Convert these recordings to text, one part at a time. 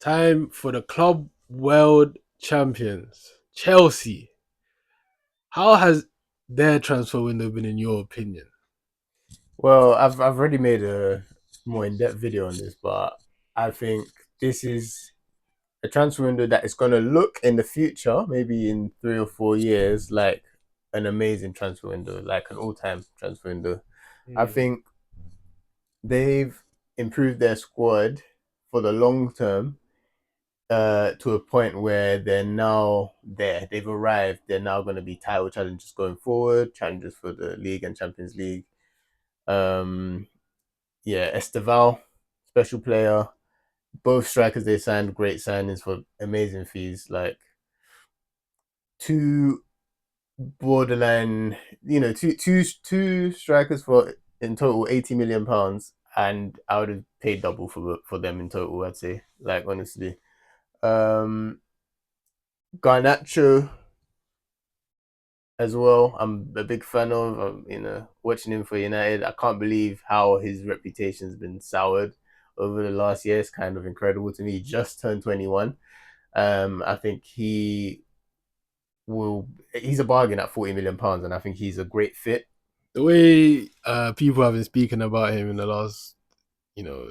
Time for the club world champions, Chelsea. How has their transfer window been, in your opinion? Well, I've already made a more in depth video on this, but I think this is a transfer window that is going to look in the future, maybe in 3 or 4 years, like an amazing transfer window, like an all time transfer window. I Mm. think they've improved their squad for the long term to a point where they're now there. They've arrived. They're now going to be title challengers going forward, challengers for the league and Champions League. Um, yeah, Esteval, special player. Both strikers they signed great signings for amazing fees, like two borderline, two strikers for in total £80 million, and I would have paid double for them in total. I'd say, like honestly, um, Garnacho as well. I'm a big fan of. Watching him for United. I can't believe how his reputation's been soured over the last year. It's kind of incredible to me. He just turned 21. I think he's a bargain at £40 million, and I think he's a great fit. The way people have been speaking about him in the last, you know,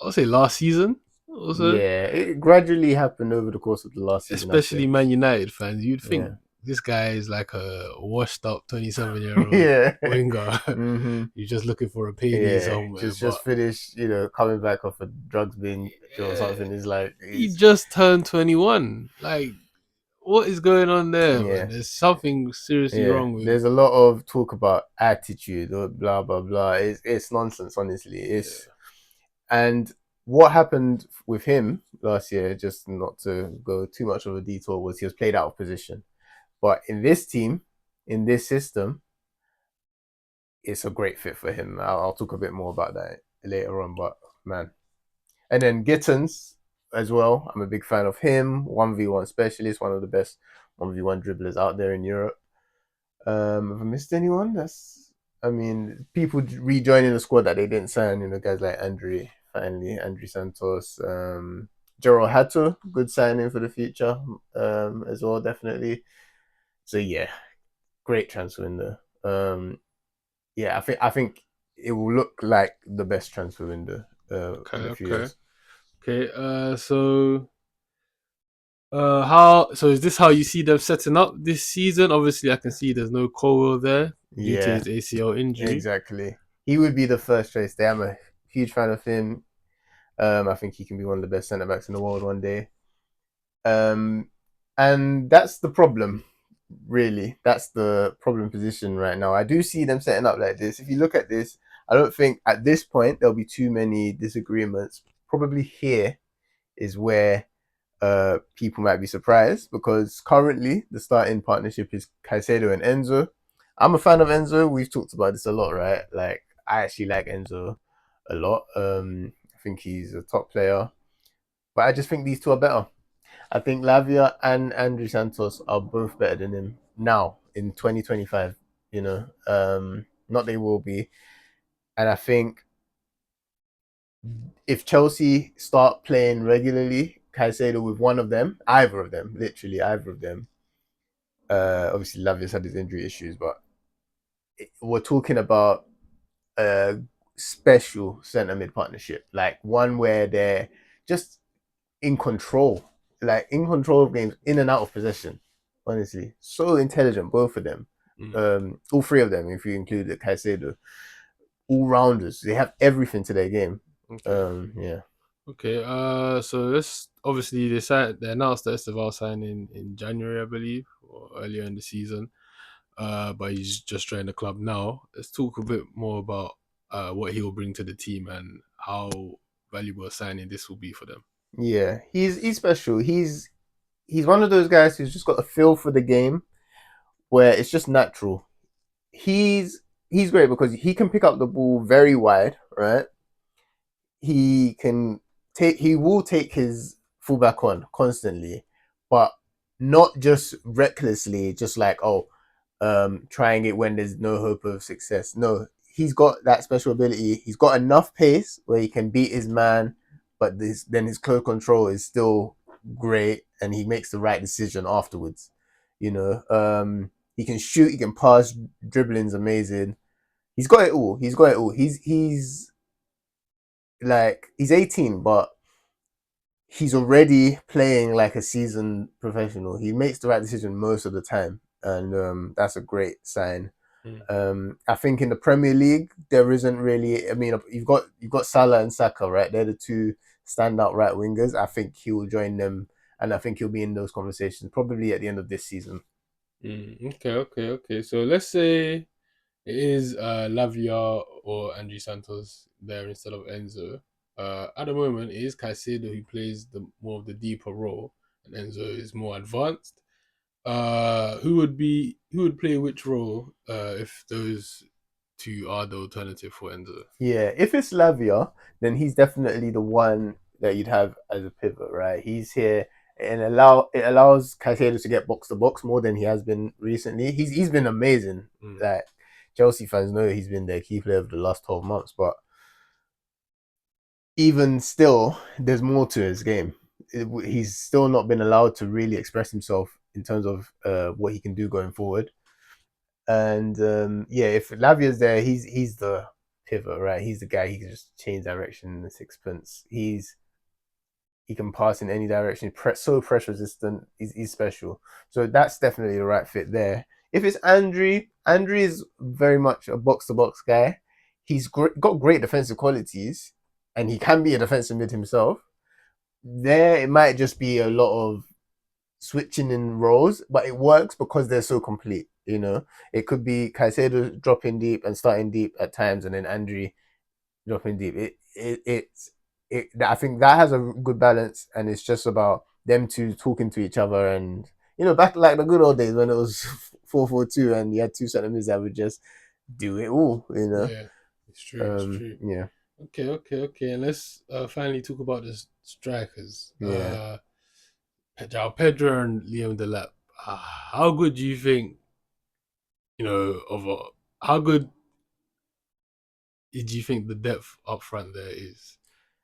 I'll say last season also, Yeah, it gradually happened over the course of the last season, I'd especially say. Man United fans, you'd think Yeah. this guy is like a washed up 27-year-old Yeah. winger. hmm You're just looking for a payday Yeah. somewhere. Just But just finished, coming back off a drugs binge or yeah, something. Is like he he's just turned 21. Like, what is going on there, man? yeah. There's something seriously Yeah. wrong with. There's a lot of talk about attitude or blah blah blah. It's nonsense, honestly. It's Yeah. and what happened with him last year, just not to go too much of a detour, was he was played out of position. But in this team, in this system, it's a great fit for him. I'll talk a bit more about that later on. But man, and then Gittins as well. I'm a big fan of him. 1v1 specialist, one of the best 1v1 dribblers out there in Europe. Have I missed anyone? I mean, people rejoining the squad that they didn't sign. Guys like Andre Santos, Gerald Hato, good signing for the future, as well, definitely. So yeah, great transfer window. Yeah, I think it will look like the best transfer window Okay, in a few okay. years. Okay, how so is this how you see them setting up this season? Obviously, I can see there's no Colwell there due to Yeah, his ACL injury. exactly. He would be the first choice there. I'm a huge fan of him. I think he can be one of the best centre backs in the world one day. Um, and that's the problem, really. That's the problem position right now. I do see them setting up like this. If you look at this, I don't think at this point there'll be too many disagreements. Probably here is where people might be surprised, because currently the starting partnership is Caicedo and Enzo. I'm a fan of Enzo. We've talked about this a lot, right? Like, I actually like Enzo a lot. I think he's a top player, but I just think these two are better. I think Lavia and Andrew Santos are both better than him now in 2025. Not they will be, and I think if Chelsea start playing regularly, Caicedo with one of them, either of them, literally either of them. Obviously, Lavia's had his injury issues, but we're talking about a special centre mid partnership, like one where they're just in control, like in control of games, in and out of possession. Honestly, so intelligent, both of them. Mm. All three of them, if you include the Caicedo, all rounders. They have everything to their game. Okay, Yeah, okay. So this obviously they announced the Esteval signing in January, I believe, or earlier in the season. But he's just joined the club now. Let's talk a bit more about what he will bring to the team and how valuable a signing this will be for them. yeah. He's special. He's one of those guys who's just got a feel for the game where it's just natural. He's great because he can pick up the ball very wide, right? He will take his fullback on constantly, but not just recklessly, just like, oh, trying it when there's no hope of success. No, he's got that special ability. He's got enough pace where he can beat his man, but then his close control is still great, and he makes the right decision afterwards. He can shoot, he can pass, dribbling's amazing. He's got it all. He's got it all. He's like he's 18, but he's already playing like a seasoned professional. He makes the right decision most of the time, and that's a great sign. Mm. I think in the Premier League there isn't really. I mean, you've got Salah and Saka, right? They're the two standout right wingers. I think he will join them, and I think he'll be in those conversations probably at the end of this season. Okay. So let's say it is Lavia or Andrew Santos there instead of Enzo. At the moment, it is Caicedo who plays the more of the deeper role, and Enzo is more advanced. Who would play which role if those two are the alternative for Enzo? Yeah, if it's Lavia, then he's definitely the one that you'd have as a pivot, right? He's here and it allows Caicedo to get box to box more than he has been recently. He's been amazing. Mm. Like Chelsea fans know he's been their key player of the last 12 months, but even still, there's more to his game. He's still not been allowed to really express himself in terms of what he can do going forward. And yeah, if Lavia's there, he's the pivot, right? He's the guy. He can just change direction in the sixpence. He can pass in any direction. So pressure resistant. He's special. So that's definitely the right fit there. If it's Andrew is very much a box to box guy. He's got great defensive qualities, and he can be a defensive mid himself. There, it might just be a lot of switching in roles, but it works because they're so complete. It could be Caicedo dropping deep and starting deep at times, and then Andrew dropping deep. I think that has a good balance, and it's just about them two talking to each other, and back like the good old days when it was 4-4-2, and you had two centre mids that would just do it all. Yeah, it's true. It's true. Yeah, Okay. And let's finally talk about the strikers. yeah. Pedro and Liam Delap. How good do you think? How good do you think the depth up front there is?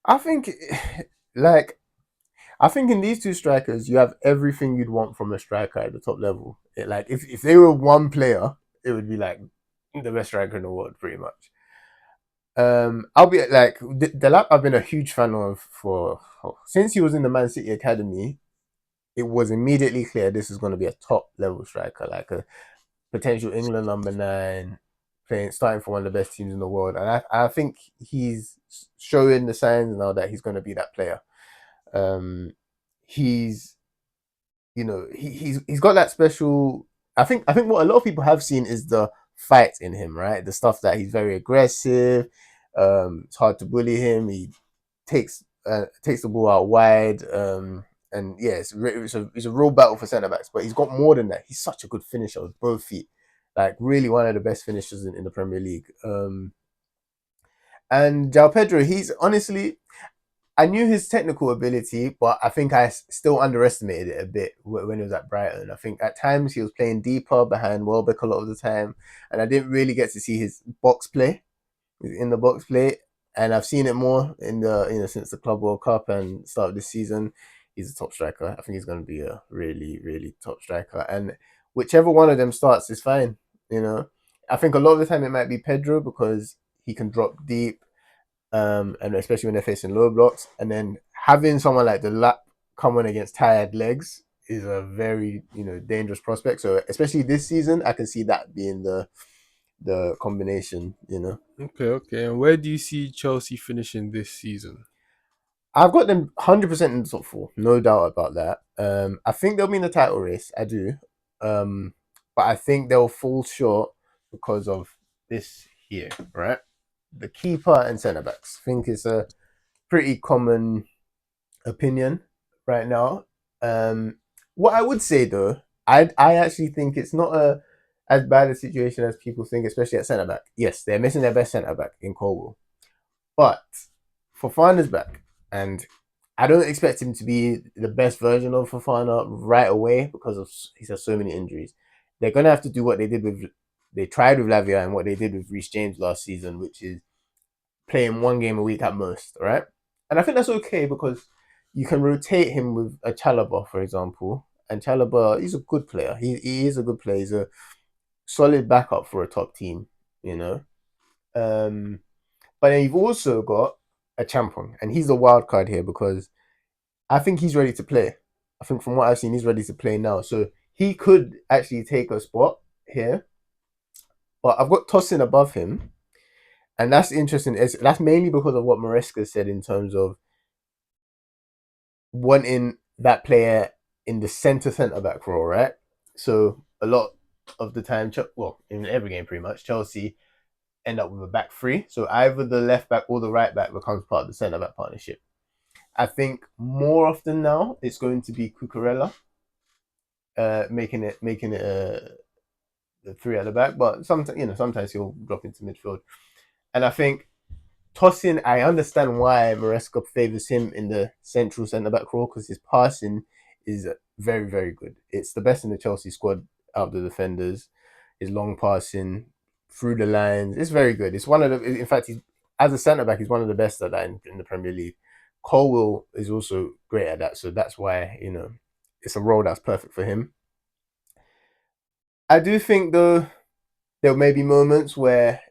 I think, like, I think in these two strikers, you have everything you'd want from a striker at the top level. Like, if they were one player, it would be like the best striker in the world, pretty much. I'll be like Delap. I've been a huge fan of since he was in the Man City academy. It was immediately clear this is going to be a top level striker, like a potential England number 9, starting for one of the best teams in the world. And I think he's showing the signs now that he's going to be that player. He's he's got that special. I think what a lot of people have seen is the fight in him, right? The stuff that he's very aggressive. It's hard to bully him. He takes the ball out wide. And yeah, it's a real battle for centre backs. But he's got more than that. He's such a good finisher with both feet, like really one of the best finishers in the Premier League. And João Pedro, he's honestly, I knew his technical ability, but I think I still underestimated it a bit when he was at Brighton. I think at times he was playing deeper behind Welbeck a lot of the time, and I didn't really get to see his box play, in the box play. And I've seen it more in the since the Club World Cup and start of this season. He's a top striker. I think he's going to be a really, really top striker. And whichever one of them starts is fine. I think a lot of the time it might be Pedro because he can drop deep, and especially when they're facing low blocks. And then having someone like the lap come on against tired legs is a very dangerous prospect. So especially this season, I can see that being the combination. Okay. And where do you see Chelsea finishing this season? I've got them 100% in the top 4, no doubt about that. I think they'll be in the title race. I do, but I think they'll fall short because of this here, right? The keeper and centre backs. I think it's a pretty common opinion right now. What I would say though, I actually think it's not as bad a situation as people think, especially at centre back. Yes, they're missing their best centre back in Colwell, but Fofana's back, and I don't expect him to be the best version of Fofana right away because he's had so many injuries. They're gonna have to do what they tried with Lavia and what they did with Reece James last season, which is playing one game a week at most, right? And I think that's okay because you can rotate him with a Chalobah, for example. And Chalobah, he's a good player. He is a good player. He's a solid backup for a top team, you know. Um, but then you've also got a Champong, and he's a wild card here because I think he's ready to play. I think from what I've seen, he's ready to play now. So he could actually take a spot here. But I've got Tosin above him, and that's interesting. That's mainly because of what Maresca said in terms of wanting that player in the centre back role, right? So a lot of the time, well, in every game pretty much, Chelsea end up with a back three. So either the left back or the right back becomes part of the centre back partnership. I think more often now it's going to be Cucurella, making it the three at the back. But sometimes he'll drop into midfield, and I think Tosin, I understand why Maresca favours him in the central centre back role because his passing is very, very good. It's the best in the Chelsea squad out of the defenders. His long passing through the lines, it's very good. It's one of the, in fact, as a centre back, he's one of the best at that in the Premier League. Colwill is also great at that, so that's why it's a role that's perfect for him. I do think though there may be moments where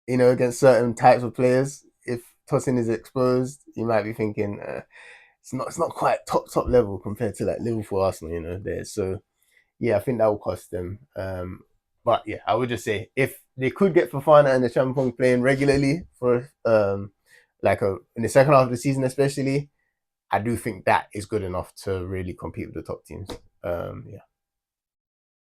against certain types of players, if Tosin is exposed, you might be thinking it's not quite top level compared to like Liverpool, Arsenal, there. So yeah, I think that will cost them. But yeah, I would just say if they could get Fofana and the Champong playing regularly for in the second half of the season, especially, I do think that is good enough to really compete with the top teams. Yeah.